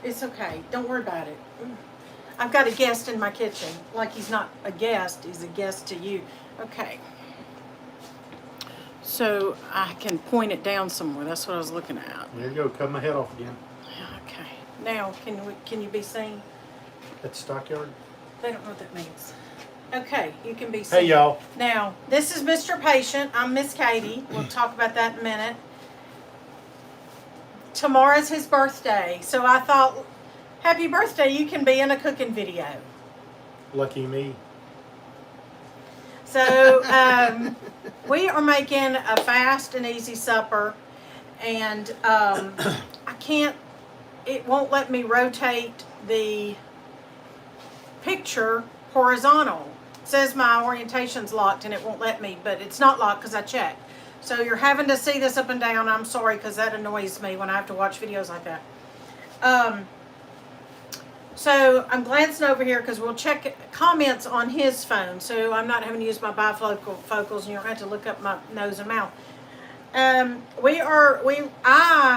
It's okay. Don't worry about it. I've got a guest in my kitchen. Like he's not a guest, he's a guest to you. Okay. So I can point it down somewhere. That's what I was looking at. There you go. Cut my head off again. Okay. Now, can you be seen? At the stockyard. They don't know what that means. Okay, you can be seen. Hey, y'all. Now, this is Mr. Patient. I'm Miss Katie. We'll talk about that in a minute. Tomorrow's his birthday, so I thought, happy birthday, you can be in a cooking video. Lucky me. So, we are making a fast and easy supper, and it won't let me rotate the picture horizontal. It says my orientation's locked and it won't let me, but it's not locked because I checked. So you're having to see this up and down. I'm sorry because that annoys me when I have to watch videos like that. So I'm glancing over here because we'll check comments on his phone. So I'm not having to use my bifocals and you don't have to look up my nose and mouth. I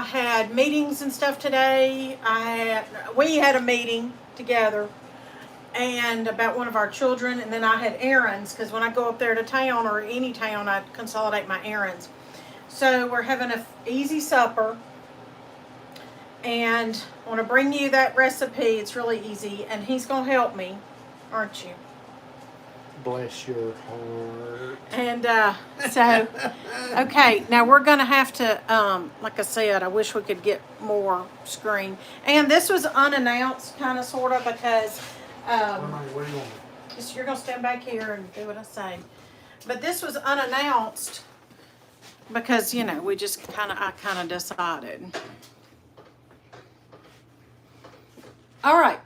had meetings and stuff today. We had a meeting together and about one of our children, and then I had errands because when I go up there to town or any town, I consolidate my errands. So we're having an easy supper, and I want to bring you that recipe. It's really easy, and he's going to help me, aren't you? Bless your heart. And so, okay, now we're going to have to, like I said, I wish we could get more screen. And this was unannounced, kind of, sort of, because What do you want? you're going to stand back here and do what I say. But this was unannounced because, you know, I kind of decided. All right.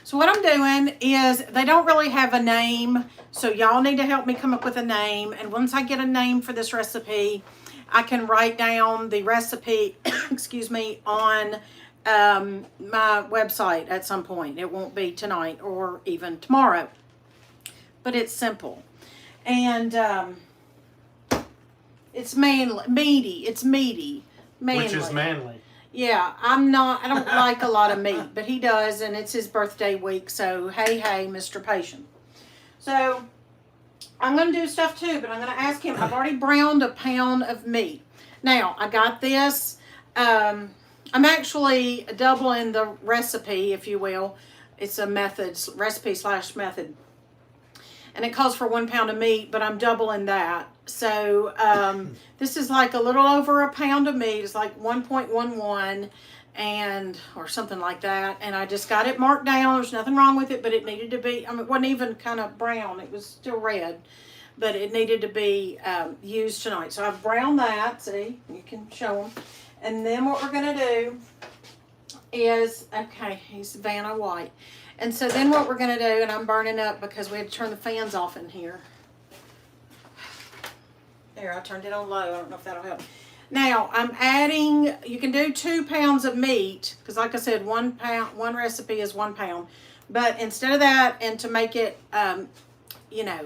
So what I'm doing is they don't really have a name, so y'all need to help me come up with a name. And once I get a name for this recipe, I can write down the recipe, excuse me, on my website at some point. It won't be tonight or even tomorrow, but it's simple. And it's meaty. It's meaty. Manly. Which is manly. Yeah, I don't like a lot of meat, but he does, and it's his birthday week, so hey, Mr. Patient. So, I'm going to do stuff too, but I'm going to ask him. I've already browned a pound of meat. Now, I got this. I'm actually doubling the recipe, if you will. It's a recipe/method. And it calls for 1 pound of meat, but I'm doubling that. So this is like a little over a pound of meat. It's like 1.11 or something like that. And I just got it marked down. There's nothing wrong with it, but it needed to be, it wasn't even kind of brown. It was still red, but it needed to be used tonight. So I've browned that. See, you can show them. And then what we're going to do is, okay, he's Vanna White. And so then what we're going to do, and I'm burning up because we had to turn the fans off in here. There, I turned it on low. I don't know if that'll help. Now, I'm adding, you can do 2 pounds of meat, because like I said, one recipe is 1 pound. But instead of that, and to make it, you know,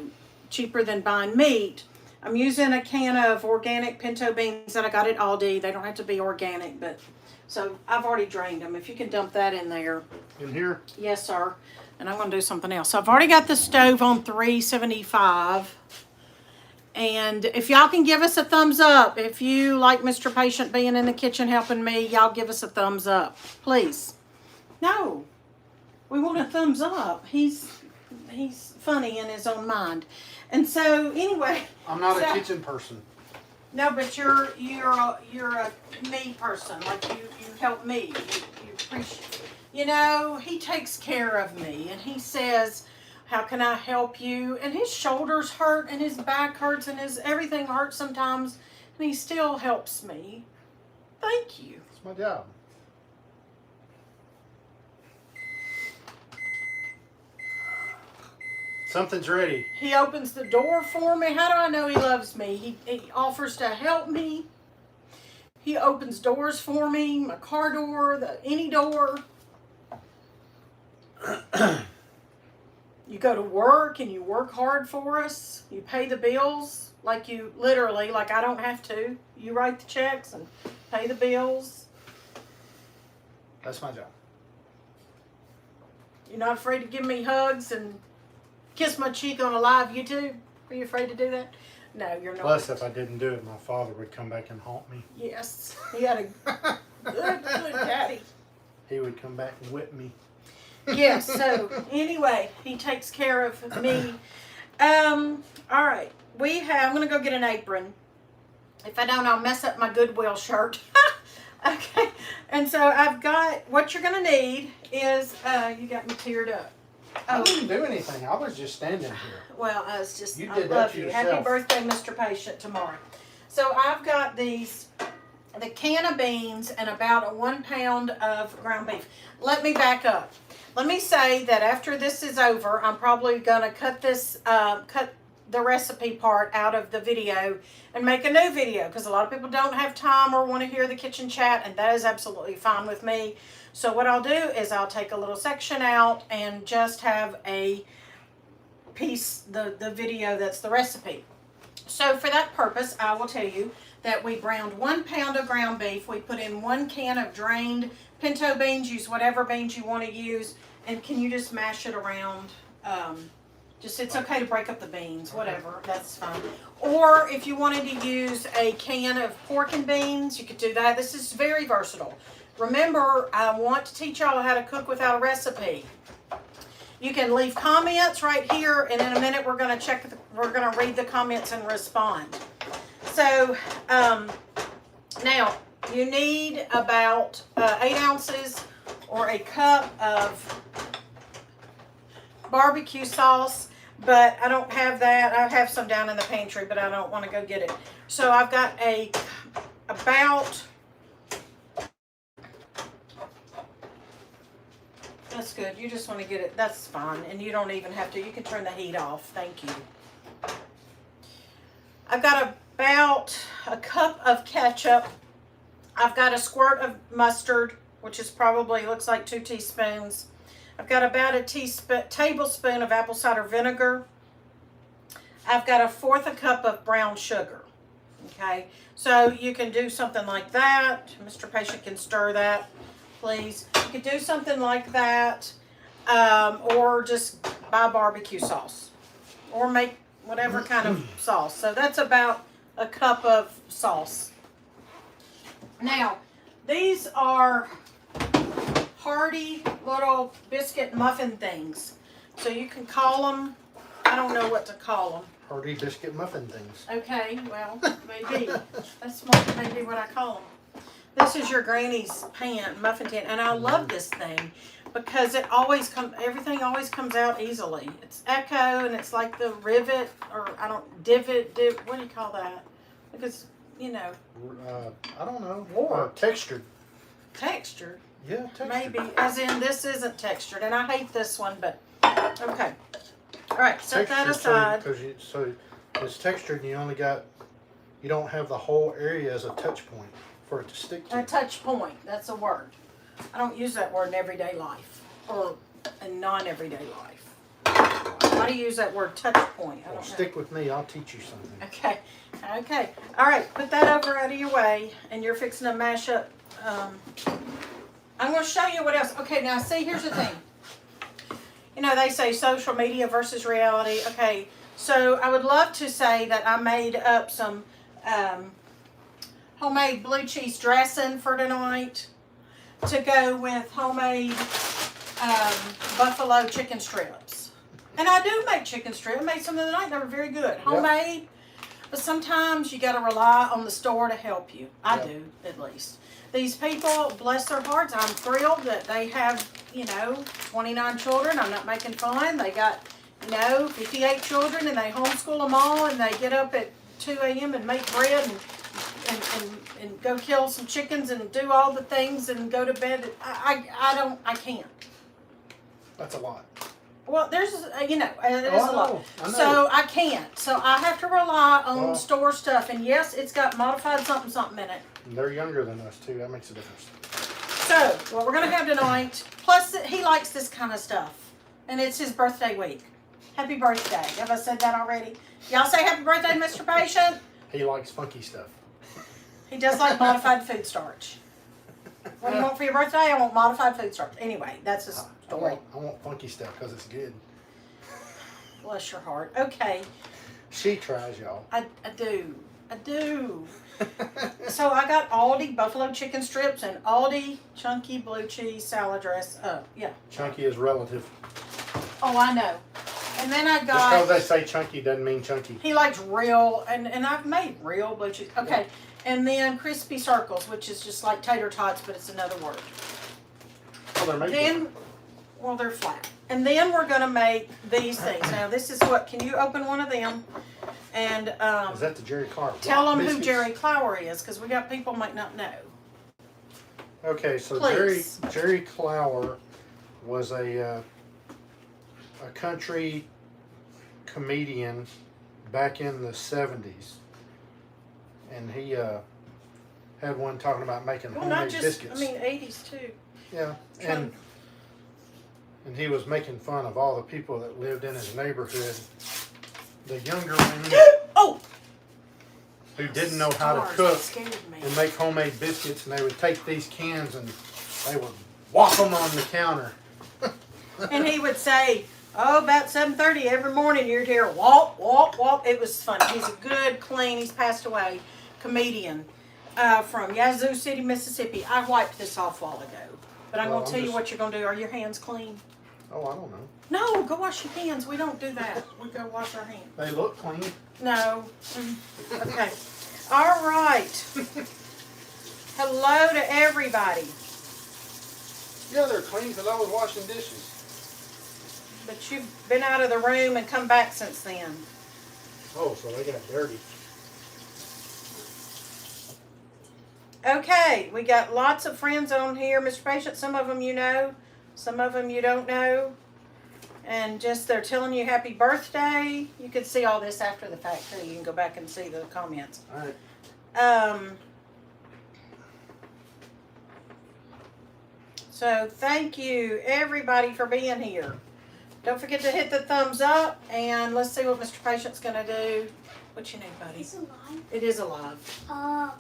cheaper than buying meat, I'm using a can of organic pinto beans that I got at Aldi. They don't have to be organic, but, so I've already drained them. If you can dump that in there. In here? Yes, sir. And I'm going to do something else. So I've already got the stove on 375. And if y'all can give us a thumbs up, if you like Mr. Patient being in the kitchen helping me, y'all give us a thumbs up, please. No, we want a thumbs up. He's funny in his own mind. And so anyway, I'm not a kitchen person. No, but you're a me person. Like you help me. You appreciate. You know, he takes care of me, and he says, how can I help you? And his shoulders hurt, and his back hurts, and his everything hurts sometimes, and he still helps me. Thank you. It's my job. Something's ready. He opens the door for me. How do I know he loves me? He offers to help me. He opens doors for me, my car door, any door. You go to work and you work hard for us. You pay the bills like you literally, like I don't have to. You write the checks and pay the bills. That's my job. You're not afraid to give me hugs and kiss my cheek on a live YouTube? Are you afraid to do that? No, you're not. Plus, if I didn't do it, my father would come back and haunt me. Yes. He had a good daddy. He would come back and whip me. Yes, so anyway, he takes care of me. All right. I'm going to go get an apron. If I don't, I'll mess up my Goodwill shirt. Okay. And so I've got, what you're going to need is, you got me teared up. I didn't do anything. I was just standing here. Well, I was just, You I did that love to you. yourself. Happy birthday, Mr. Patient, tomorrow. So I've got the can of beans and about 1 pound of ground beef. Let me back up. Let me say that after this is over, I'm probably going to cut the recipe part out of the video and make a new video, because a lot of people don't have time or want to hear the kitchen chat, and that is absolutely fine with me. So what I'll do is I'll take a little section out and just have a piece, the video that's the recipe. So for that purpose, I will tell you that we browned 1 pound of ground beef. We put in 1 can of drained pinto beans. Use whatever beans you want to use. And can you just mash it around? It's okay to break up the beans, whatever, that's fine. Or if you wanted to use a can of pork and beans, you could do that. This is very versatile. Remember, I want to teach y'all how to cook without a recipe. You can leave comments right here, and in a minute we're going to read the comments and respond. So, now you need about 8 ounces or a cup of barbecue sauce, but I don't have that. I have some down in the pantry, but I don't want to go get it. So I've got about, that's good. You just want to get it, that's fine. And you don't even have to, you can turn the heat off. Thank you. I've got about a cup of ketchup. I've got a squirt of mustard, which is probably, looks like 2 teaspoons. I've got about a tablespoon of apple cider vinegar. I've got 1/4 cup of brown sugar. Okay, so you can do something like that. Mr. Patient can stir that, please. You could do something like that, or just buy barbecue sauce, or make whatever kind of sauce. So that's about a cup of sauce. Now, these are hearty little biscuit muffin things. So you can call them, I don't know what to call them. Hearty biscuit muffin things. Okay, well, maybe. That's maybe what I call them. This is your granny's muffin tin, and I love this thing because everything always comes out easily. It's Echo, and it's like the rivet, or divot, what do you call that? Because, you know. I don't know. Textured. Textured? Yeah, textured. Maybe, as in this isn't textured, and I hate this one, but okay. All right, set that aside. So it's textured, and you don't have the whole area as a touch point for it to stick to. A touch point, that's a word. I don't use that word in everyday life, or in non-everyday life. How do you use that word, touch point? I don't know. Stick with me, I'll teach you something. Okay. All right, put that over out of your way, and you're fixing to mash up. I'm going to show you what else. Okay, now see, here's the thing. You know, they say social media versus reality. Okay, so I would love to say that I made up some homemade blue cheese dressing for tonight to go with homemade buffalo chicken strips. And I do make chicken strips. I made some the other night. They were very good. Homemade. Yep. But sometimes you got to rely on the store to help you. I do, at least. These people, bless their hearts, I'm thrilled that they have, 29 children. I'm not making fun. They got, 58 children, and they homeschool them all, and they get up at 2 a.m. and make bread and go kill some chickens and do all the things and go to bed. I can't. That's a lot. Well, there's, it is a lot. I know. So I can't. So I have to rely on store stuff. And yes, it's got modified something in it. And they're younger than us, too. That makes a difference. So, what we're going to have tonight, plus he likes this kind of stuff. And it's his birthday week. Happy birthday. Have I said that already? Y'all say happy birthday, Mr. Patient? He likes funky stuff. He does like modified food starch. What do you want for your birthday? I want modified food starch. Anyway, that's his story. I want funky stuff because it's good. Bless your heart. Okay. She tries, y'all. I do. So I got Aldi buffalo chicken strips and Aldi chunky blue cheese salad dress. Yeah. Chunky is relative. Oh, I know. And then I Just got. because they say chunky doesn't mean chunky. He likes real, and I've made real blue cheese. Okay. And then crispy circles, which is just like tater tots, but it's another word. Oh, they're made Then, well, they're flat. And then we're going to make these things. Now, this is what, can you open one of them? And Is that the Jerry Clark? tell them who biscuits? Jerry Clower is, because we got people might not know. Okay, so Please. Jerry Clower was a country comedian back in the 70s. And he had one talking about making Well, not homemade just, biscuits. I mean, 80s too. Yeah, and he was making fun of all the people that lived in his neighborhood, the younger ones Oh! who didn't know how to Stars, cook that scared me. and make homemade biscuits, and they would take these cans and they would whop them on the counter. And he would say, oh, about 7:30 every morning you'd hear whop, whop, whop. It was funny. He's a good, clean, he's passed away, comedian from Yazoo City, Mississippi. I wiped this off a while ago. But I'm Well, going to I'm tell you just- what you're going to do. Are your hands clean? Oh, I don't know. No, go wash your hands. We don't do that. We go wash our hands. They look clean. No. Okay. All right. Hello to everybody. Yeah, they're clean because I was washing dishes. But you've been out of the room and come back since then. Oh, so they got dirty. Okay, we got lots of friends on here, Mr. Patient. Some of them you know, some of them you don't know. And just they're telling you happy birthday. You can see all this after the fact too. You can go back and see the comments. All right. So thank you everybody for being here. Don't forget to hit the thumbs up, and let's see what Mr. Patient's gonna do. What you need, buddy? It's alive. It is alive. I'll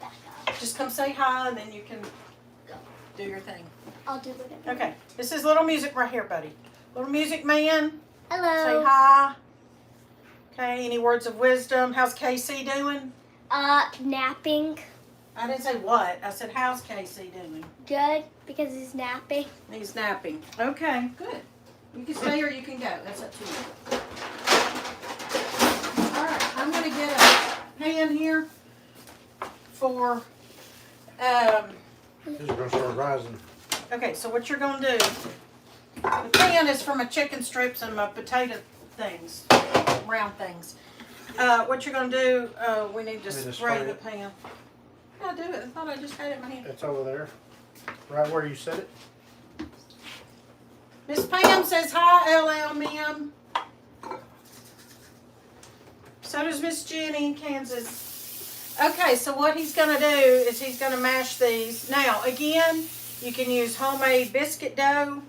back up. Just come say hi, and then you can do your thing. I'll do whatever. Okay, this is little music right here, buddy. Little music man, Hello. say hi. Okay, any words of wisdom? How's Casey doing? Napping. I didn't say what. I said, how's Casey doing? Good, because he's napping. He's napping. Okay, good. You can stay or you can go. That's up to you. All right, I'm going to get a pan here for, These are going to start rising. okay, so what you're going to do, the pan is for my chicken strips and my potato things, round things. What you're going to do, we need to Need to spray spray the it. pan. I do it. I thought I just had it in my hand. It's over there, right where you set it. Miss Pam says hi, LLM. So does Miss Jenny in Kansas. Okay, so what he's going to do is he's going to mash these. Now, again, you can use homemade biscuit dough,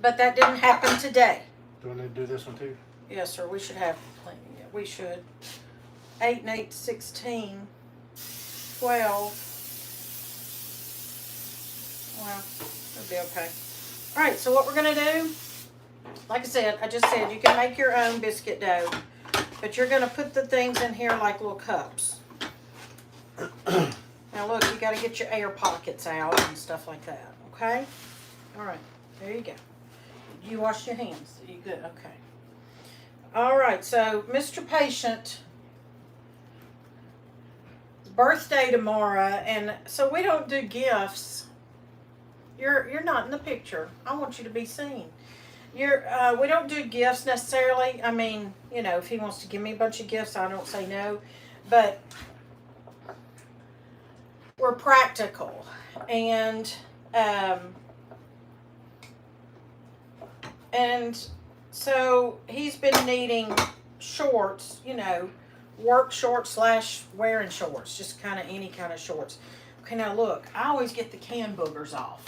but that didn't happen today. Do I need to do this one too? Yes, sir, we should have plenty. Yeah, we should. 8 and 8, 16, 12. Well, it'll be okay. All right, so what we're going to do, like I said, I just said you can make your own biscuit dough, but you're going to put the things in here like little cups. Now look, you got to get your air pockets out and stuff like that, okay? All right, there you go. You wash your hands. You good? Okay. All right, so Mr. Patient, birthday tomorrow, and so we don't do gifts. You're not in the picture. I want you to be seen. We don't do gifts necessarily. I mean, you know, if he wants to give me a bunch of gifts, I don't say no. But we're practical. And so he's been needing shorts, you know, work shorts / wearing shorts, just kind of any kind of shorts. Okay, now look, I always get the can boogers off.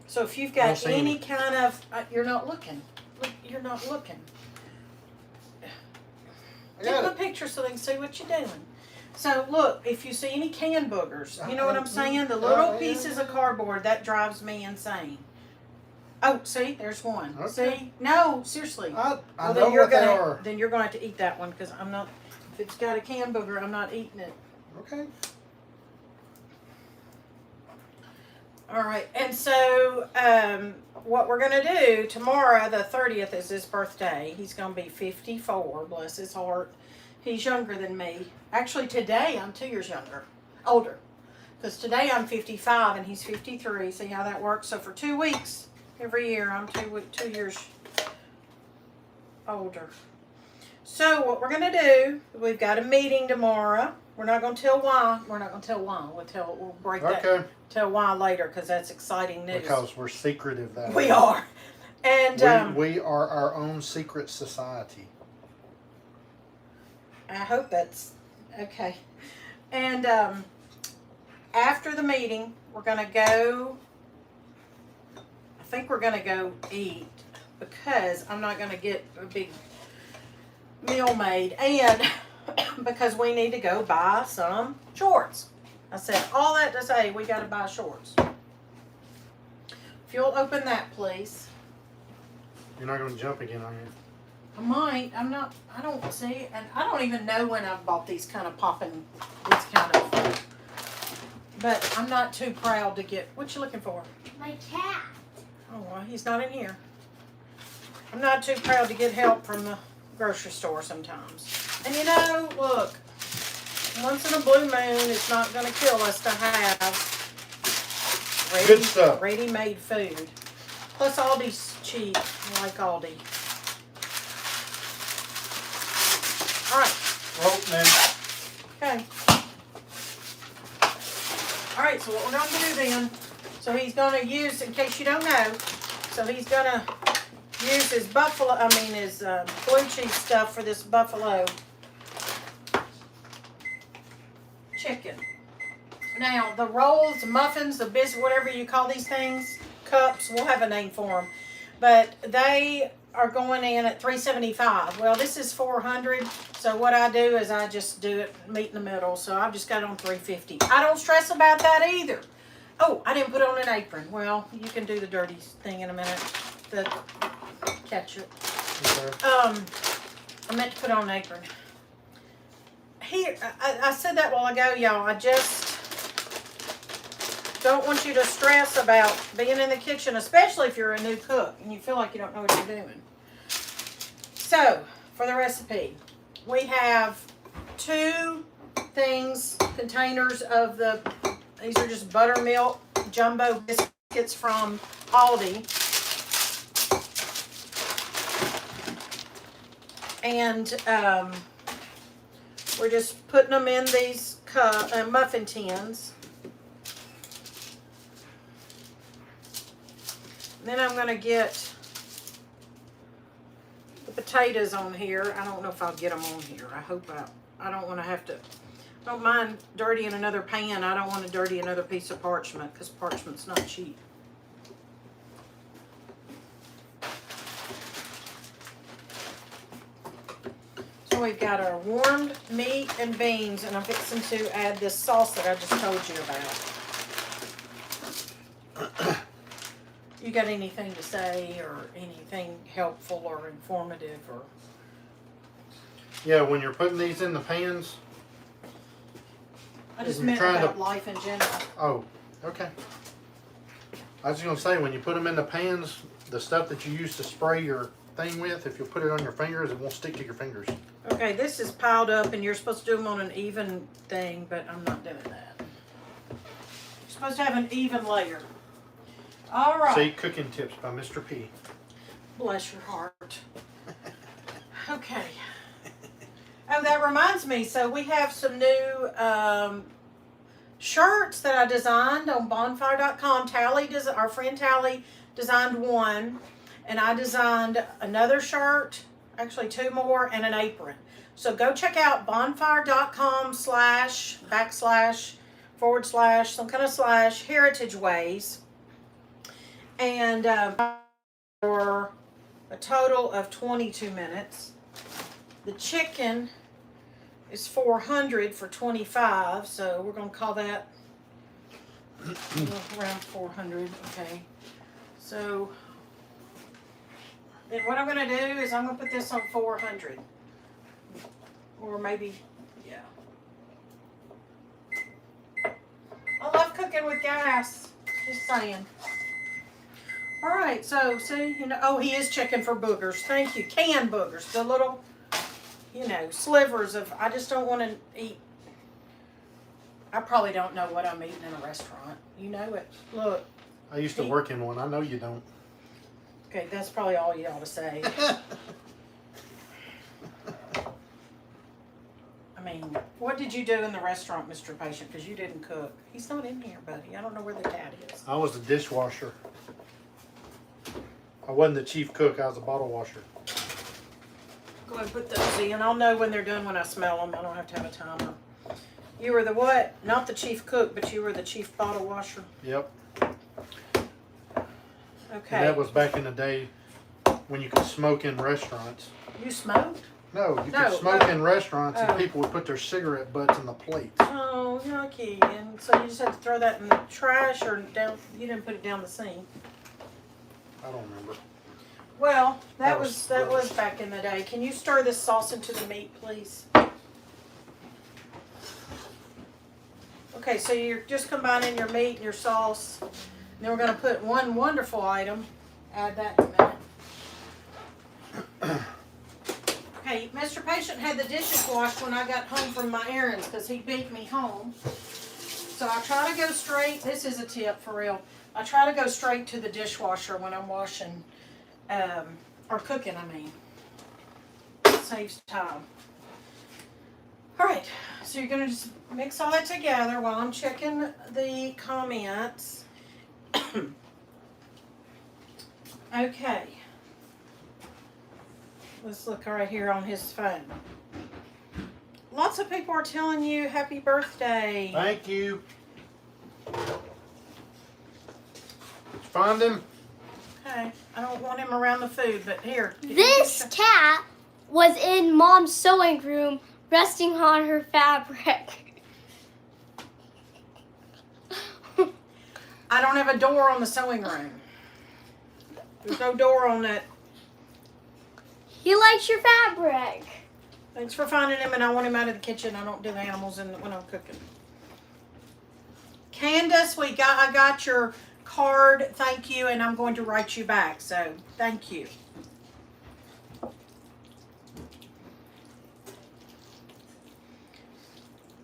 So if you've got any kind of, you're not looking. Look, you're not looking. Take the picture so they can see what you're doing. So look, if you see any can boogers, you know what I'm saying? The little pieces of cardboard, that drives me insane. Oh, see, there's one. Okay. See? No, seriously. I Well, know what they gonna are. then you're gonna have to eat that one because I'm not. If it's got a can booger, I'm not eating it. Okay. All right, and so what we're gonna do tomorrow, the 30th, is his birthday. He's gonna be 54. Bless his heart. He's younger than me. Actually, today I'm 2 years older. Because today I'm 55 and he's 53. See how that works? So for 2 weeks every year, I'm 2 years older. So what we're gonna do? We've got a meeting tomorrow. We're not gonna tell why. We're not gonna tell why. We'll break that. Okay. Tell why later because that's exciting news. Because we're secretive that we way. are, and we are our own secret society. I hope that's okay. And after the meeting, we're gonna go. I think we're gonna go eat because I'm not gonna get a big meal made, and because we need to go buy some shorts. I said all that to say we got to buy shorts. If you'll open that, please. You're not going to jump again, are you? I might. I'm not. I don't see, and I don't even know when I bought these kind of popping, this kind of. But I'm not too proud to get. What you looking for? My cat. Oh well, he's not in here. I'm not too proud to get help from the grocery store sometimes. And you know, look. Once in a blue moon, it's not going to kill us to have Good stuff. ready-made food. Plus, Aldi's cheap. I like Aldi. All right. Rope, man. Okay. All right. So what we're going to do then? So he's going to use, in case you don't know, so he's going to use his his blue cheese stuff for this buffalo chicken. Now, the rolls, the muffins, the biscuits, whatever you call these things, cups, we'll have a name for them. But they are going in at $3.75. Well, this is $400. So what I do is I just do it meet in the middle. So I've just got it on $3.50. I don't stress about that either. Oh, I didn't put on an apron. Well, you can do the dirty thing in a minute. The ketchup. Okay. I meant to put on an apron. Here, I said that a while ago, y'all. I just don't want you to stress about being in the kitchen, especially if you're a new cook and you feel like you don't know what you're doing. So, for the recipe, we have 2 containers of these are just buttermilk jumbo biscuits from Aldi. And, we're just putting them in these muffin tins. Then I'm going to get the potatoes on here. I don't know if I'll get them on here. I hope I don't want to have to. I don't mind dirtying another pan. I don't want to dirty another piece of parchment because parchment's not cheap. So we've got our warmed meat and beans, and I'm fixing to add this sauce that I just told you about. You got anything to say or anything helpful or informative or? Yeah, when you're putting these in the pans. I just You're meant trying about to- life in general. Oh, okay. I was just going to say, when you put them in the pans, the stuff that you use to spray your thing with, if you put it on your fingers, it won't stick to your fingers. Okay, this is piled up and you're supposed to do them on an even thing, but I'm not doing that. You're supposed to have an even layer. All right. See, cooking tips by MrP. Bless your heart. Okay. Oh, that reminds me. So we have some new shirts that I designed on bonfire.com. Our friend Tally designed one, and I designed another shirt, actually 2 more, and an apron. So go check out bonfire.com///some kind of / Heritage Ways. And for a total of 22 minutes. The chicken is 400 for 25, so we're gonna call that around 400. Okay, so then what I'm gonna do is I'm gonna put this on 400, or maybe, yeah. I love cooking with gas. Just saying. All right, so see, you know, oh, he is checking for boogers. Thank you. Canned boogers, the little, you know, slivers of. I just don't want to eat. I probably don't know what I'm eating in a restaurant. You know it. Look. I used to work in one. I know you don't. Okay, that's probably all you ought to say. I mean, what did you do in the restaurant, Mr. Patient? Because you didn't cook. He's not in here, buddy. I don't know where the cat is. I was the dishwasher. I wasn't the chief cook. I was a bottle washer. Go ahead and put those in. I'll know when they're done when I smell them. I don't have to have a timer. You were the what? Not the chief cook, but you were the chief bottle washer. Yep. Okay. And that was back in the day when you could smoke in restaurants. You smoked? No, you No, could smoke oh. in restaurants and Oh. people would put their cigarette butts in the plates. Oh, yucky. And so you just had to throw that in the trash or down, you didn't put it down the sink. I don't remember. Well, that That was was back in the day. Can you stir this sauce into the meat, please? Okay, so you're just combining your meat and your sauce. And then we're going to put one wonderful item. Add that in a minute. Okay, Mr. Patient had the dishes washed when I got home from my errands because he beat me home. So I try to go straight. This is a tip for real. I try to go straight to the dishwasher when I'm washing, or cooking, I mean. It saves time. All right, so you're gonna just mix all that together while I'm checking the comments. Okay. Let's look right here on his phone. Lots of people are telling you happy birthday. Thank you. Did you find him? Okay, I don't want him around the food, but here. This cat was in Mom's sewing room resting on her fabric. I don't have a door on the sewing room. There's no door on that. He likes your fabric. Thanks for finding him, and I want him out of the kitchen. I don't do animals when I'm cooking. Candace, I got your card. Thank you, and I'm going to write you back. So thank you.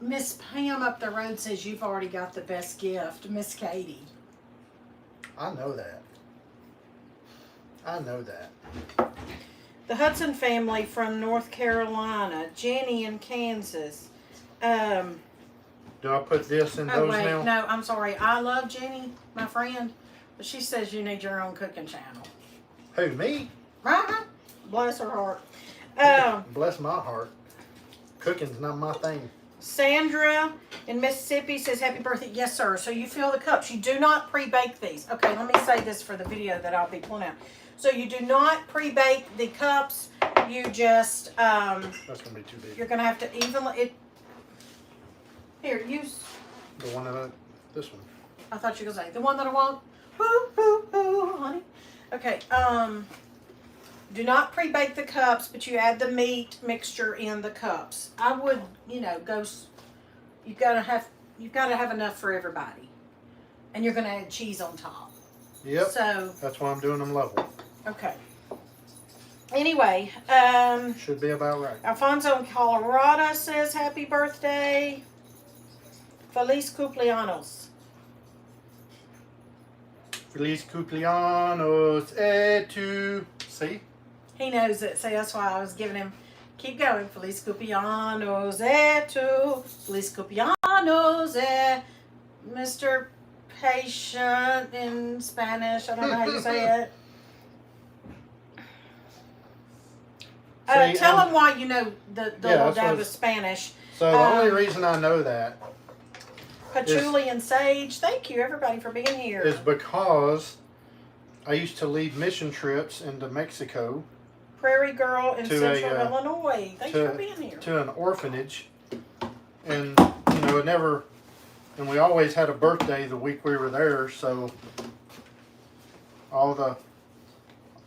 Miss Pam up the road says you've already got the best gift, Miss Katie. I know that. I know that. The Hudson family from North Carolina. Jenny in Kansas. Do I put this in Oh those wait, now? no, I'm sorry. I love Jenny, my friend, but she says you need your own cooking channel. Who, me? Uh-huh. Bless her heart. Bless my heart. Cooking's not my thing. Sandra in Mississippi says happy birthday. Yes, sir. So you fill the cups. You do not pre-bake these. Okay, let me say this for the video that I'll be pulling out. So you do not pre-bake the cups. You just That's gonna be too big. you're gonna have to evenly it. Here, use. The one that this one. I thought you were gonna say the one that I want. Hoo, hoo, hoo, honey. Okay. Do not pre-bake the cups, but you add the meat mixture in the cups. I would, go. You've got to have enough for everybody, and you're gonna add cheese on top. Yep. So That's why I'm doing them level. okay. Anyway, Should be about right. Alfonso in Colorado says happy birthday. Feliz cumpleaños. Feliz cumpleaños tu. See? He knows it. See, that's why I was giving him. Keep going. Feliz cumpleaños tu. Feliz cumpleaños Mr. Patient in Spanish. I don't know how you say it. Tell him why you know the little dab of Spanish. So the only reason I know that Patchouli and sage. Thank you, everybody, for being here. is because I used to lead mission trips into Mexico Prairie Girl in to Central a, Illinois. Thanks for being here. to an orphanage And, you know, and we always had a birthday the week we were there, so all the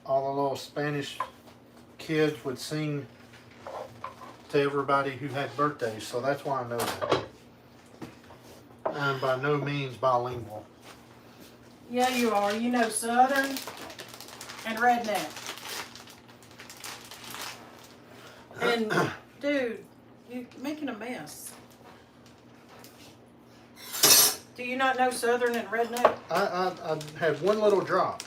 little Spanish kids would sing to everybody who had birthdays, so that's why I know that. I'm by no means bilingual. Yeah, you are. You know Southern and redneck. And, dude, you're making a mess. Do you not know Southern and redneck? I had one little drop.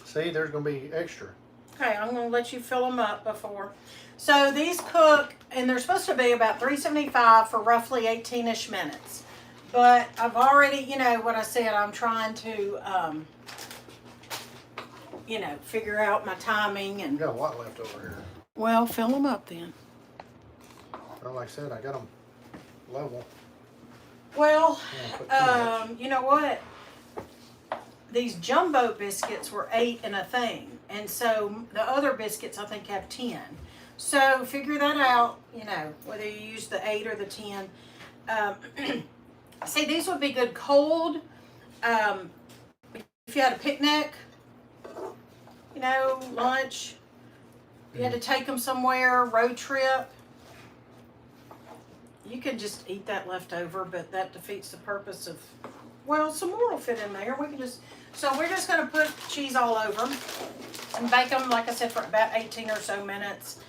See, there's going to be extra. Okay, I'm going to let you fill them up before. So these cook, and they're supposed to be about $3.75 for roughly 18-ish minutes. But I've already, you know what I said, I'm trying to, you know, figure out my timing. You And got a lot left over here. well, fill them up then. Well, like I said, I got them level. Well, Yeah, put too much. you know what? These jumbo biscuits were 8 in a thing. And so the other biscuits, I think, have 10. So figure that out, you know, whether you use the 8 or the 10. See, these would be good cold. If you had a picnic, you know, lunch, you had to take them somewhere, road trip. You can just eat that leftover, but that defeats the purpose of, well, some more will fit in there. We can just, so we're just going to put cheese all over them and bake them, like I said, for about 18 or so minutes.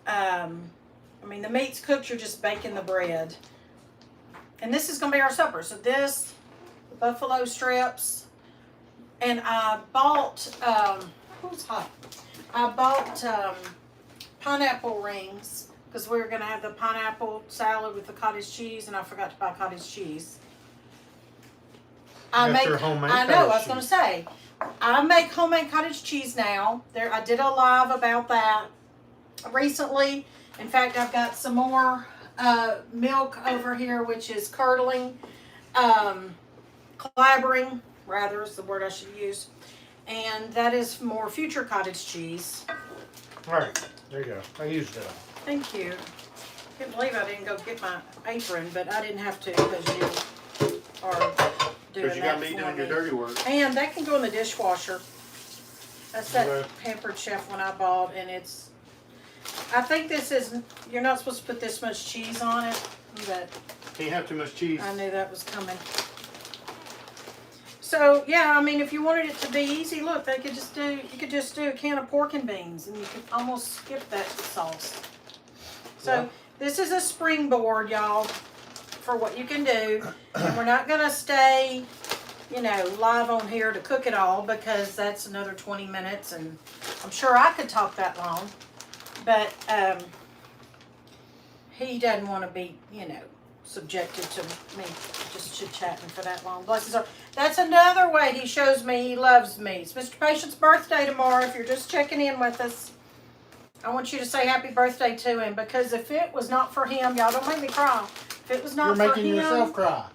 I mean, the meat's cooked, you're just baking the bread. And this is going to be our supper. So this, the buffalo strips, and I bought, who's hot? I bought pineapple rings because we were going to have the pineapple salad with the cottage cheese, and I forgot to buy cottage cheese. That's your homemade I know, cottage I was going to say, I make homemade cottage cheese now. I did a live about that recently. In fact, I've got some more milk over here, which is curdling, clabbering, rather is the word I should use. And that is more future cottage cheese. All right, there you go. I used it. Thank you. Can't believe I didn't go get my apron, but I didn't have to because you are doing Because you that got me for doing your me. dirty work. And that can go in the dishwasher. That's that Okay. Pampered Chef one I bought, and it's, I think this is, you're not supposed to put this much cheese on it, but Can't have too much cheese. I knew that was coming. So, yeah, I mean, if you wanted it to be easy, look, you could just do a can of pork and beans, and you could almost skip that sauce. So, Yeah. this is a springboard, y'all, for what you can do. And we're not going to stay, you know, live on here to cook it all because that's another 20 minutes, and I'm sure I could talk that long. But he doesn't want to be, you know, subjected to me just chit-chatting for that long. Bless his heart. That's another way he shows me he loves me. It's Mr. Patient's birthday tomorrow. If you're just checking in with us, I want you to say happy birthday to him, because if it was not for him, y'all don't make me cry. If it was not You're for making him, yourself cry.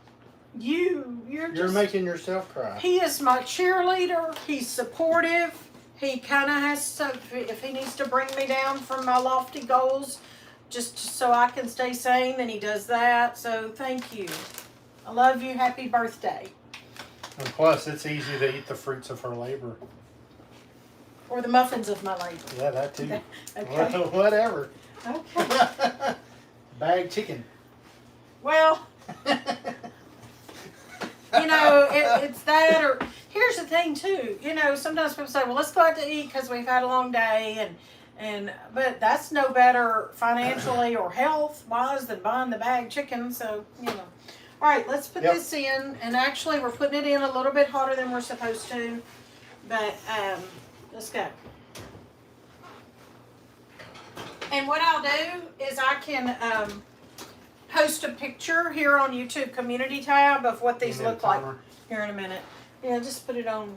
you're making yourself cry. He is my cheerleader. He's supportive. He kind of has to, if he needs to bring me down from my lofty goals, just so I can stay sane, then he does that. So thank you. I love you. Happy birthday. And plus, it's easy to eat the fruits of her labor. Or the muffins of my labor. Yeah, that too. Okay. Whatever. Okay. Bag chicken. Well, you know, it's that, or here's the thing too. You know, sometimes people say, well, let's go out to eat because we've had a long day, but that's no better financially or health wise than buying the bag chicken. So, you know. All right, let's put this in, and actually we're putting it in a little bit hotter than we're supposed to, but let's go. And what I'll do is I can post a picture here on YouTube community tab of what these look like here in a minute. Yeah, just put it on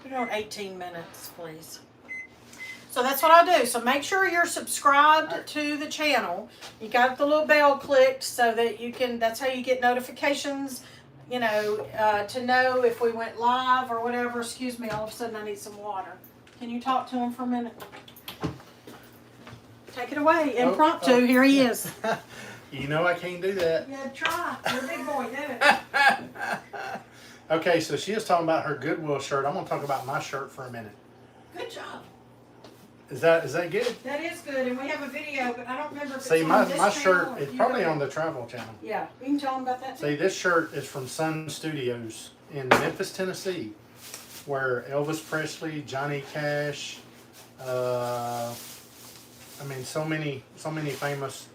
18 minutes, please. So that's what I'll do. So make sure you're subscribed to the channel. You got the little bell clicked so that you can, that's how you get notifications, you know, to know if we went live or whatever. Excuse me, all of a sudden I need some water. Can you talk to him for a minute? Take it away. Impromptu. Here he is. You know I can't do that. Yeah, try. You're a big boy. Do it. Okay, so she was talking about her Goodwill shirt. I'm gonna talk about my shirt for a minute. Good job. Is that good? That is good, and we have a video, but I don't remember if See, it's my on this shirt channel or is if you probably go- on the Travel Channel. Yeah, you can tell them about that. See, this shirt is from Sun Studios in Memphis, Tennessee, where Elvis Presley, Johnny Cash, so many famous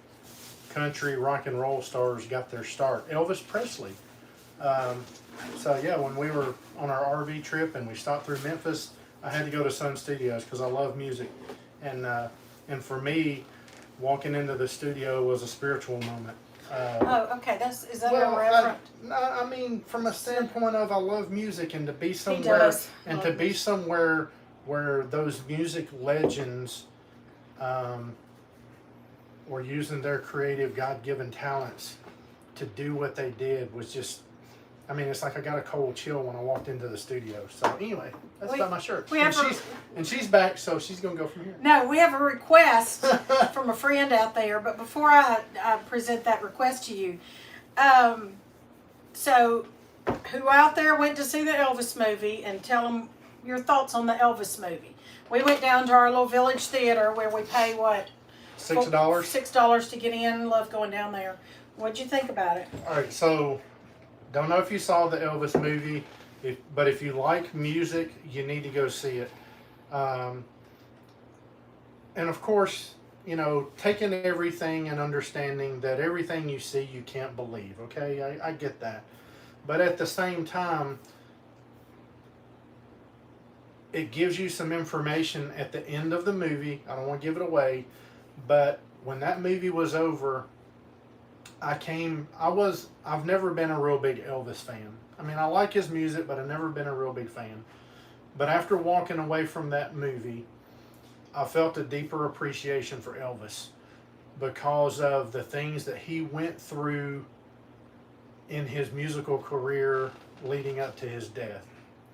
country rock and roll stars got their start. Elvis Presley. So yeah, when we were on our RV trip and we stopped through Memphis, I had to go to Sun Studios because I love music, and for me, walking into the studio was a spiritual moment. Okay. Is that Well, a reference? I mean, from a standpoint of I love music and to be He somewhere does. and love to be music. somewhere where those music legends were using their creative, God-given talents to do what they did was just. I mean, it's like I got a cold chill when I walked into the studio. So anyway, that's about my shirt. we And have she's back, so she's gonna go from here. No, we have a request from a friend out there, but before I present that request to you, so who out there went to see the Elvis movie, and tell them your thoughts on the Elvis movie. We went down to our little village theater where we pay what? $6. $6 to get in. Love going down there. What'd you think about it? All right, so don't know if you saw the Elvis movie, but if you like music, you need to go see it. And of course, taking everything and understanding that everything you see you can't believe. Okay, I get that, but at the same time, it gives you some information at the end of the movie. I don't want to give it away, but when that movie was over, I've never been a real big Elvis fan. I mean, I like his music, but I've never been a real big fan. But after walking away from that movie, I felt a deeper appreciation for Elvis because of the things that he went through in his musical career leading up to his death.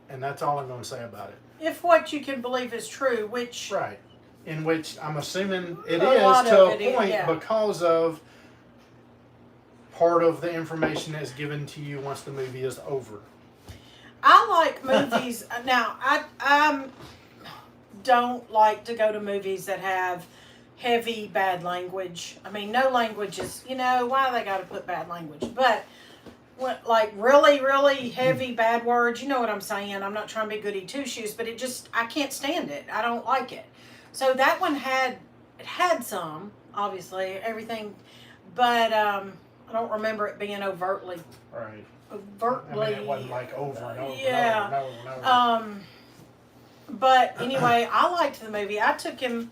And that's all I'm going to say about it. If what you can believe is true, which Right. In which I'm assuming it A is lot to of a it is, point yeah. because of part of the information that's given to you once the movie is over. I like movies. Now, I don't like to go to movies that have heavy bad language. I mean, no language is, why they got to put bad language? But what, like really, really heavy bad words, you know what I'm saying? I'm not trying to be goody two shoes, but I can't stand it. I don't like it. So that one had some, obviously, everything, but I don't remember it being overtly. Right. Overtly. I mean, it wasn't like over and over Yeah. and over and over. But anyway, I liked the movie. I took him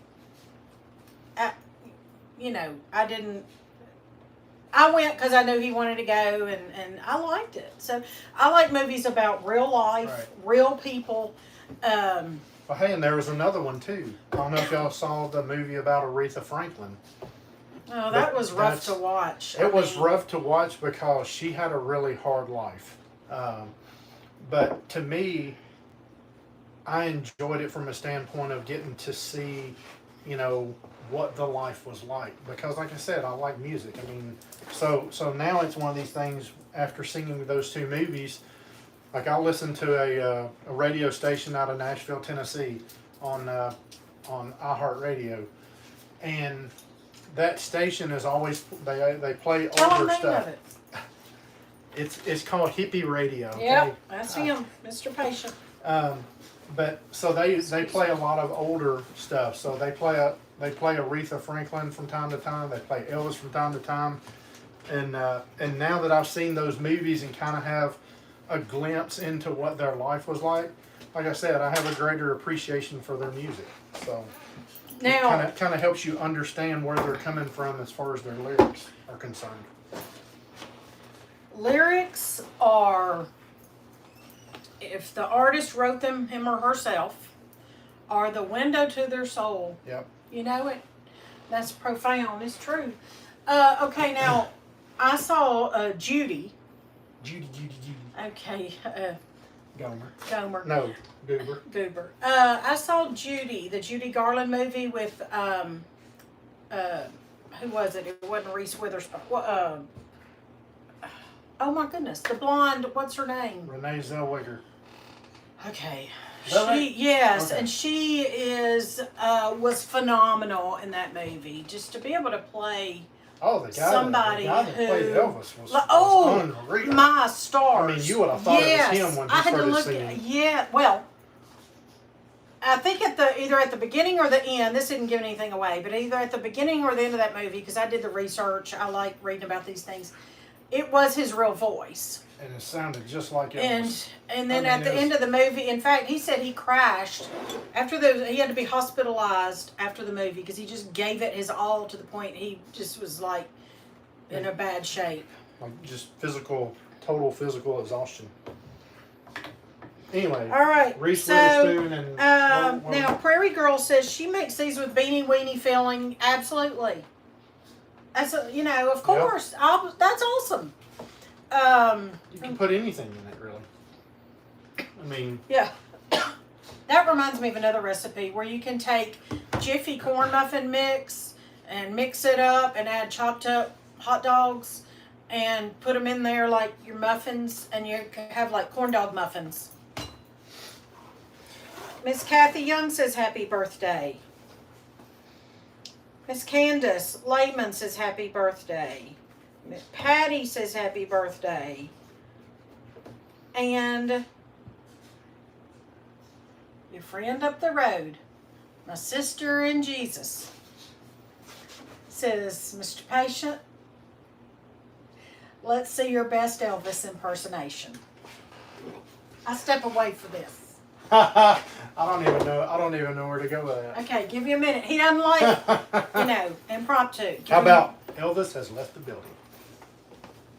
I went because I knew he wanted to go, and I liked it. So I like movies about real life, Right. real people. Well, hey, and there was another one too. I don't know if y'all saw the movie about Aretha Franklin. Oh, that was rough That's- to watch. It was rough to watch because she had a really hard life. But to me, I enjoyed it from a standpoint of getting to see, what the life was like. Because like I said, I like music. I mean, so now it's one of these things, after seeing those two movies, like I listened to a radio station out of Nashville, Tennessee on iHeartRadio. And that station is always, they play Tell older him the name stuff. of it. It's called Hippie Radio. Okay? Yep, that's him, Mr. Patient. But so they play a lot of older stuff. So they play Aretha Franklin from time to time. They play Elvis from time to time. And now that I've seen those movies and kind of have a glimpse into what their life was like I said, I have a greater appreciation for their music. So Now, it kind of helps you understand where they're coming from as far as their lyrics are concerned. lyrics are, if the artist wrote them, him or herself, are the window to their soul. Yep. You know it? That's profound. It's true. Okay, now, I saw Judy. Judy. Okay. Gomer. No, Goober. Goober. I saw Judy, the Judy Garland movie with who was it? It wasn't Reese Witherspoon. Oh my goodness, the blonde. What's her name? Renee Zellweger. Okay. Is that right? Yes, Okay. and she was phenomenal in that movie. Just to be able to play Oh, the guy, somebody the guy that played who- Elvis was unreal. my stars. I mean, you would have thought Yes, it was him when he I had to started look singing. at, yeah, well, I think either at the beginning or the end, this didn't give anything away, but either at the beginning or the end of that movie, because I did the research, I like reading about these things, it was his real voice. And it sounded just like Elvis. And then I mean, at the end of the movie, in fact, he said he crashed after he had to be hospitalized after the movie because he just gave it his all to the point he just was like in a bad shape. Like just total physical exhaustion. Anyway, All right, Reese so Witherspoon and now Prairie Girl says she makes these with beanie weenie filling. Absolutely, of course, that's awesome. you can put anything in it, really. I mean, Yeah. That reminds me of another recipe where you can take Jiffy corn muffin mix and mix it up and add chopped up hot dogs and put them in there like your muffins, and you can have like corn dog muffins. Miss Kathy Young says happy birthday. Miss Candace Lehman says happy birthday. Miss Patty says happy birthday. And your friend up the road, my sister in Jesus, says, Mr. Patient, let's see your best Elvis impersonation. I step away for this. I don't even know where to go with that. Okay, give you a minute. He doesn't like, impromptu. Give How him- about Elvis has left the building?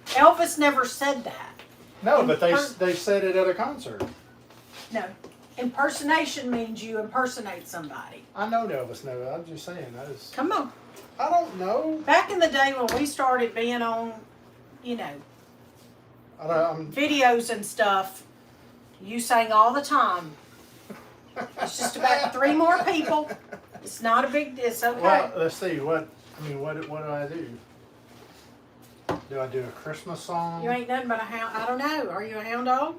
Elvis never said that. No, but they said it at a concert. No. Impersonation means you impersonate somebody. I know Elvis knows. I'm just saying Come on. I don't know. Back in the day when we started being on, videos and stuff, you sang all the time. It's just about 3 more people. It's not a big. It's okay. Well, let's see. What do I do? Do I do a Christmas song? You ain't nothing but a hound. I don't know. Are you a hound dog?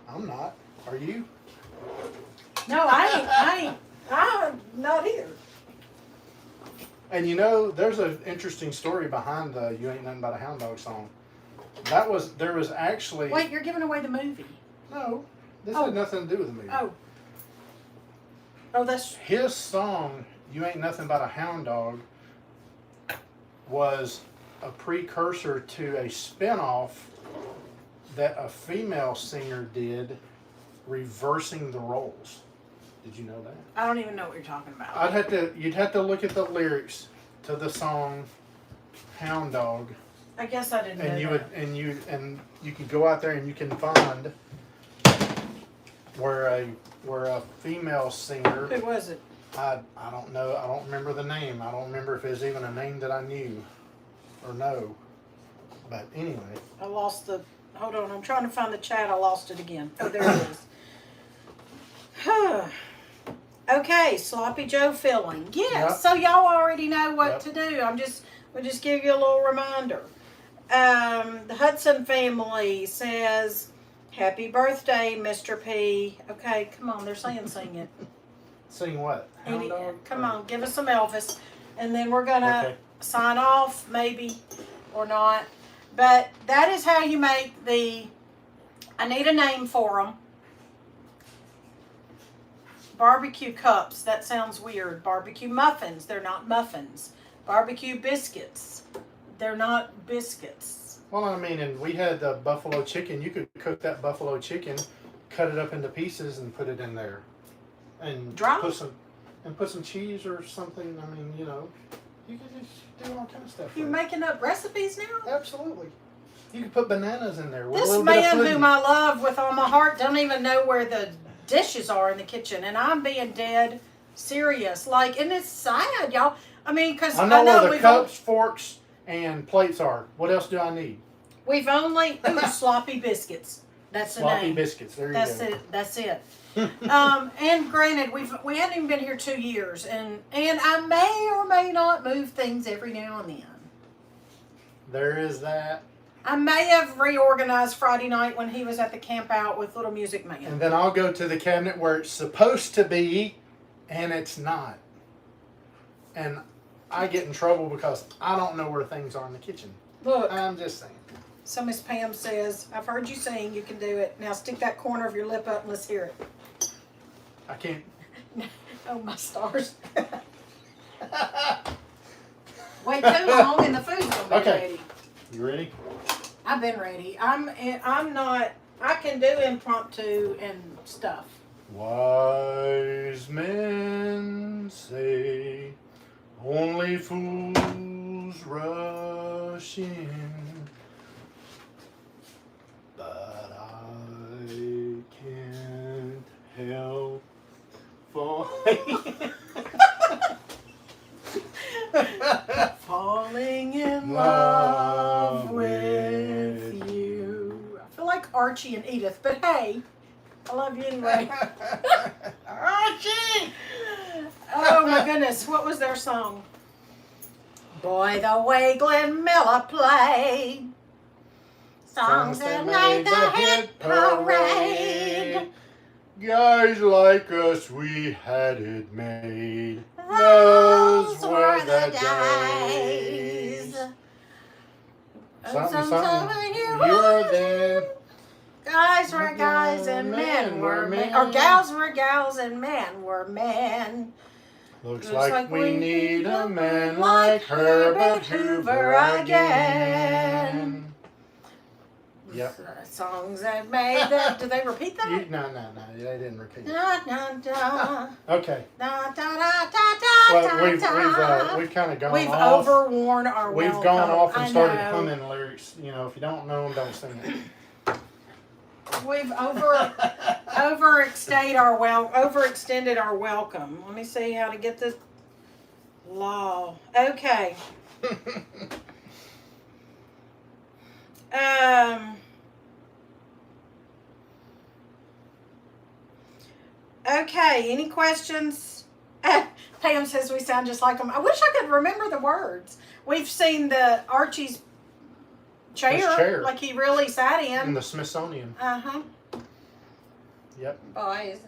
I'm not. Are you? No, I ain't. I'm not either. And there's an interesting story behind the "You Ain't Nothing But a Hound Dog" song. There was actually. Wait, you're giving away the movie. No, this Oh. had nothing to do with the movie. Oh, that's. His song, "You Ain't Nothing But a Hound Dog," was a precursor to a spinoff that a female singer did, reversing the roles. Did you know that? I don't even know what you're talking about. You'd have to look at the lyrics to the song "Hound Dog," I guess I didn't know and that. you can go out there and you can find where a female singer. Who was it? I don't know. I don't remember the name. I don't remember if it was even a name that I knew or know. But anyway. I lost the. Hold on, I'm trying to find the chat. I lost it again. Oh, there it is. Okay, Sloppy Joe filling. Yes, Yep. so y'all already know what Yep. to do. We'll just give you a little reminder. The Hudson family says, happy birthday, Mr. P. Okay, come on, they're saying sing it. Sing what? Hound Dog? Come on, give us some Elvis. And then we're going to Okay. sign off, maybe, or not. But that is how you make I need a name for them. Barbecue cups, that sounds weird. Barbecue muffins, they're not muffins. Barbecue biscuits, they're not biscuits. Well, I mean, and we had the buffalo chicken. You could cook that buffalo chicken, cut it up into pieces, and put it in there, and Dry? put some cheese or something. I mean, you could just do all kind of stuff. You're with it. making up recipes now? Absolutely. You could put bananas in there. With a This little bit of man pudding. whom I love with all my heart don't even know where the dishes are in the kitchen, and I'm being dead serious. And it's sad, y'all. I mean, because I know where the we've cups, forks, and plates are. What else do I need? only sloppy biscuits. That's the Sloppy name. Biscuits. There you That's go. it. That's it. And granted, we haven't even been here 2 years, and I may or may not move things every now and then. There is that. I may have reorganized Friday night when he was at the camp out with Little Music Man. And then I'll go to the cabinet where it's supposed to be, and it's not. And I get in trouble because I don't know where things are in the kitchen. Look, I'm just saying. so Miss Pam says, I've heard you sing, you can do it. Now stick that corner of your lip up and let's hear it. I can't. Oh, my stars. Wait too long and the food's gonna be Okay. ready. You ready? I've been ready. I'm not, I can do impromptu and stuff. Wise men say only fools rush in, but I can't help falling. Falling in love with you. I feel like Archie and Edith, but hey, I love you anyway. Archie! Oh my goodness, what was their song? Boy, the way Glenn Miller played songs that made the hit parade. Guys like us, we had it made. Those were the days. Something. You were then. Guys were guys and men were men. Or gals were gals and men were men. Looks like we need a man like Herbert Hoover again. Yep. Songs that made that. Did they repeat that? No, they didn't repeat it. Da, da, da. Okay. Da, da, da, da, da, Well, we've kind of gone We've off. overworn our We've welcome. gone off and I started know. humming lyrics. You know, if you don't know them, don't sing it. We've overextended our welcome. Let me see how to get this law. Okay. Okay, any questions? Pam says we sound just like them. I wish I could remember the words. We've seen the Archie's chair, like he really sat in. In the Smithsonian. Uh-huh. Yep. Boys.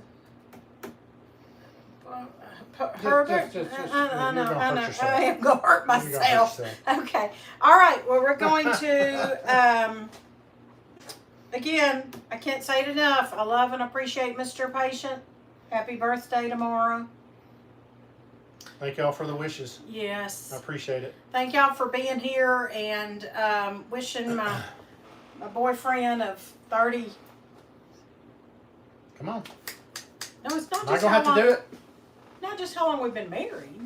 Herbert? Just- I know. you're gonna hurt yourself. I am going to hurt You're gonna hurt myself. yourself. Okay. All right. Well, we're going to, again, I can't say it enough. I love and appreciate Mr. Patient. Happy birthday tomorrow. Thank y'all for the wishes. Yes. I appreciate it. Thank y'all for being here and wishing my boyfriend of 30. Come on. No, it's not Am I just gonna how have long. to do it? Not just how long we've been married.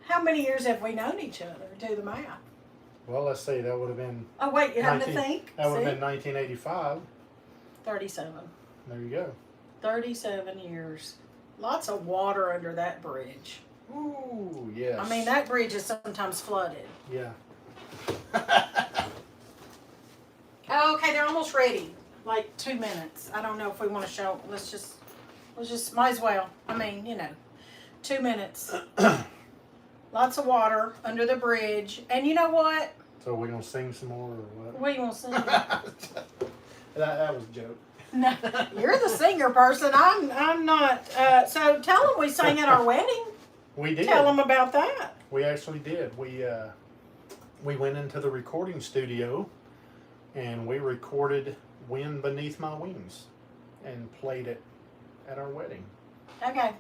How many years have we known each other? Do the math. Well, let's see. That would have been. Oh wait, you have to 19 think. That would See? have been 1985. 37. There you go. 37 years. Lots of water under that bridge. Ooh, yes. I mean, that bridge is sometimes flooded. Yeah. Oh, okay, they're almost ready. Like 2 minutes. I don't know if we want to show. Let's just, might as well. I mean, 2 minutes. Lots of water under the bridge. And you know what? So we're gonna sing some more, or what? What do you want to sing? that was a joke. No, you're the singer person. I'm not. So tell them we sang at our wedding. We did. Tell them about that. We actually did. We went into the recording studio, and we recorded "Wind Beneath My Wings," and played it at our wedding. Okay.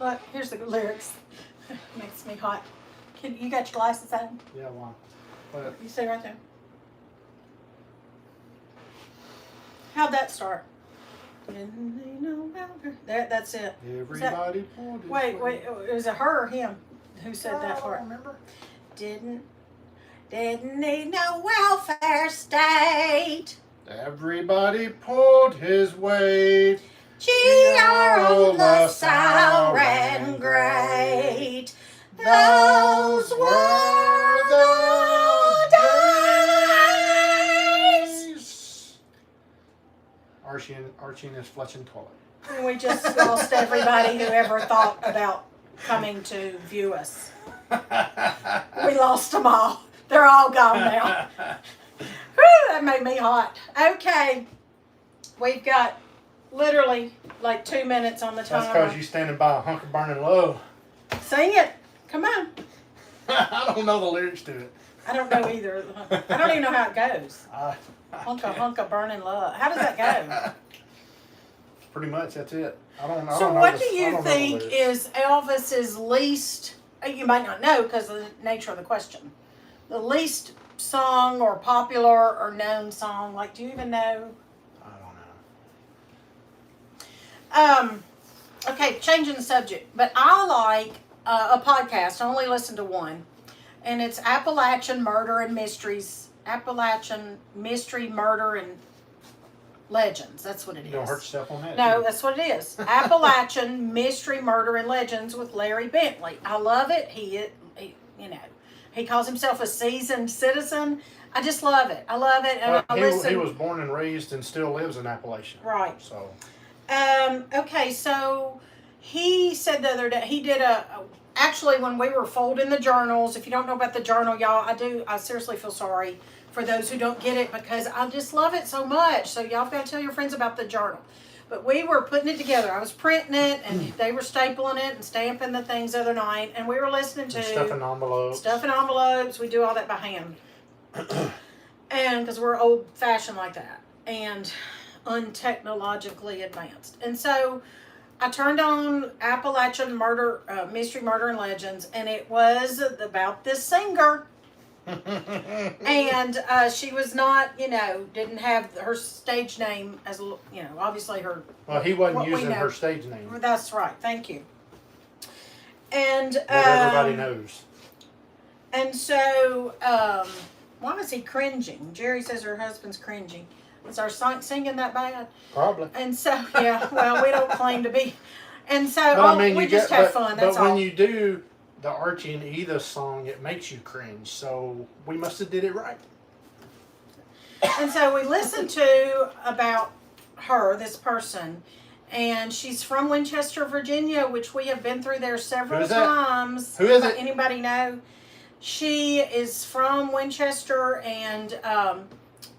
Look, here's the lyrics. Makes me hot. You got your glasses on? Yeah, why? What? You see right there. How'd that start? Didn't they know about her? That's it. Everybody. Wait. Was it her or him who said that I part? don't remember. Didn't need no welfare state. Everybody pulled his weight. G.R. the sour and great. Those were the Archie and his flushing toilet. And we just lost everybody who ever thought about coming to view us. We lost them all. They're all gone now. Whew, that made me hot. Okay. We've got literally like 2 minutes on the timer. That's because you're standing by a hunk of burning love. Sing it. Come on. I don't know the lyrics to it. I don't know either. I don't even know how it goes. Hunk of burning love. How does that go? Pretty much, that's it. I don't know. So what do you think is Elvis's least, you might not know because of the nature of the question, the least song or popular or known song? Like, do you even know? I don't know. Okay, changing the subject. But I like a podcast. I only listen to one. And it's Appalachian Murder and Mysteries. Appalachian Mystery, Murder, and Legends. That's what it is. You don't hurt yourself on that. No, that's what it is. Appalachian Mystery, Murder, and Legends with Larry Bentley. I love it. He he calls himself a seasoned citizen. I just love it. I love it. And He was born and raised and still lives in Appalachia. Right. So. Okay, so he said the other day, he did actually when we were folding the journals, if you don't know about the journal, y'all, I seriously feel sorry for those who don't get it because I just love it so much. So y'all got to tell your friends about the journal. But we were putting it together. I was printing it and they were stapling it and stamping the things the other night. And we were listening to Stuffing envelopes. Stuffing envelopes. We do all that by hand. And because we're old fashioned like that. And untechnologically advanced. And so I turned on Appalachian Murder, Mystery, Murder, and Legends, and it was about this singer. And she was not, didn't have her stage name as, obviously her. Well, he wasn't using her stage name. That's right. Thank you. And everybody knows. And so, why is he cringing? Jerry says her husband's cringing. Is our singing that bad? Probably. And so, yeah, well, we don't claim to be. And so, we just have fun, that's all. But when you do the Archie and Edith song, it makes you cringe. So, we must have did it right. And so, we listened to about her, this person, and she's from Winchester, Virginia, which we have been through there several times. Who is it? Anybody know? She is from Winchester, and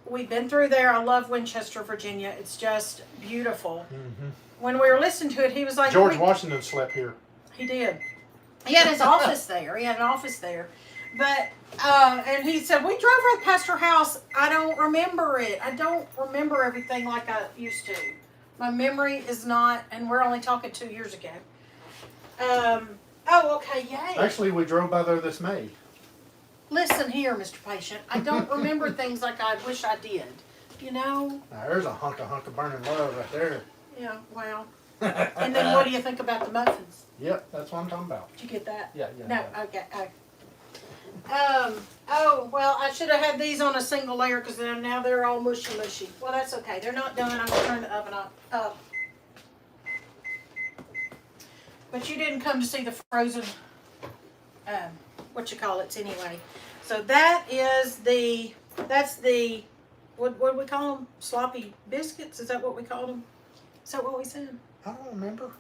we've been through there. I love Winchester, Virginia. It's just beautiful. Mm-hmm. When we were listening to it, he was like... George Washington slept here. He did. He had his office there. He had an office there. But, and he said, we drove right past her house. I don't remember it. I don't remember everything like I used to. My memory is not, and we're only talking 2 years ago. Oh, okay, yay. Actually, we drove by there this May. Listen here, Mr. Patient. I don't remember things like I wish I did. Now, there's a hunk of burning love right there. Yeah, well. And then what do you think about the muffins? Yep, that's what I'm talking about. Did you get that? Yeah. No, okay. Oh, well, I should have had these on a single layer because now they're all mushy. Well, that's okay. They're not done. I'm going to turn the oven up. But you didn't come to see the frozen, anyway. So that's the, what do we call them? Sloppy biscuits? Is that what we called them? Is that what we said? I don't remember.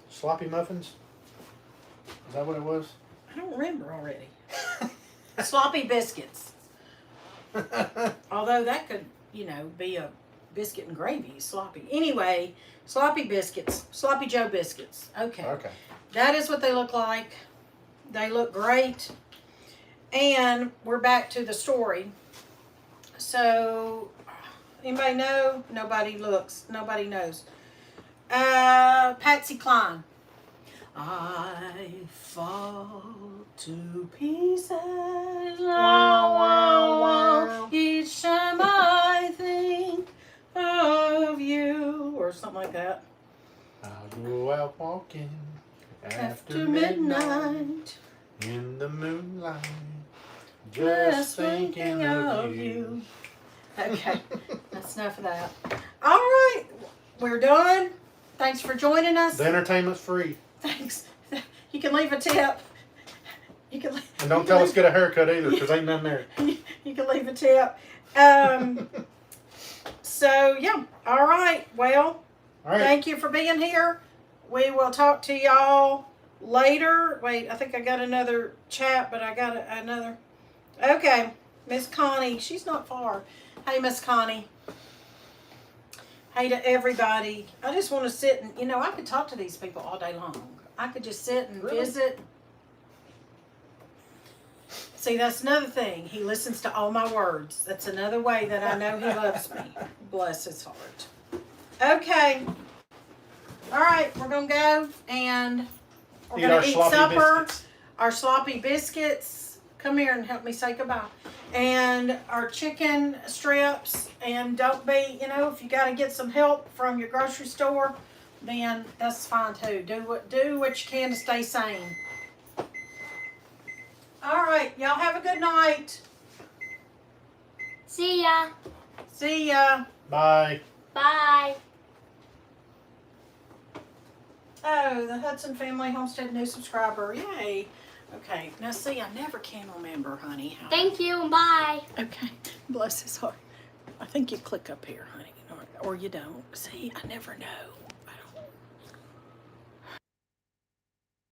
Sloppy muffins? Is that what it was? I don't remember already. Sloppy biscuits. Although that could, be a biscuit and gravy, sloppy. Anyway, sloppy biscuits. Sloppy Joe biscuits. Okay. That is what they look like. They look great. And we're back to the story. So, anybody know? Nobody looks. Nobody knows. Patsy Cline. I fall to pieces each time I think of you, or something like that. I'll go out walking after midnight in the moonlight, just thinking of you. Okay, that's enough of that. All right, we're done. Thanks for joining us. The entertainment's free. Thanks. You can leave a tip. And don't tell us to get a haircut either, because ain't none there. You can leave a tip. So, yeah. All right. Well, All right. thank you for being here. We will talk to y'all later. Wait, I think I got another chat, but I got another. Okay. Miss Connie. She's not far. Hey, Miss Connie. Hey to everybody. I just want to sit and, I could talk to these people all day long. I could just sit and Really? visit. See, that's another thing. He listens to all my words. That's another way that I know he loves me. Bless his heart. Okay. All right, we're going to go and we're Eat going our to eat sloppy supper. biscuits. Our sloppy biscuits. Come here and help me say goodbye. And our chicken strips. And don't be, if you got to get some help from your grocery store, then that's fine too. Do what you can to stay sane. All right, y'all have a good night. See ya. See ya. Bye. Bye. Oh, the Hudson Family Homestead new subscriber. Yay. Okay, now see, I never can remember, honey. Thank you and bye. Okay, bless his heart. I think you click up here, honey, or you don't. See, I never know.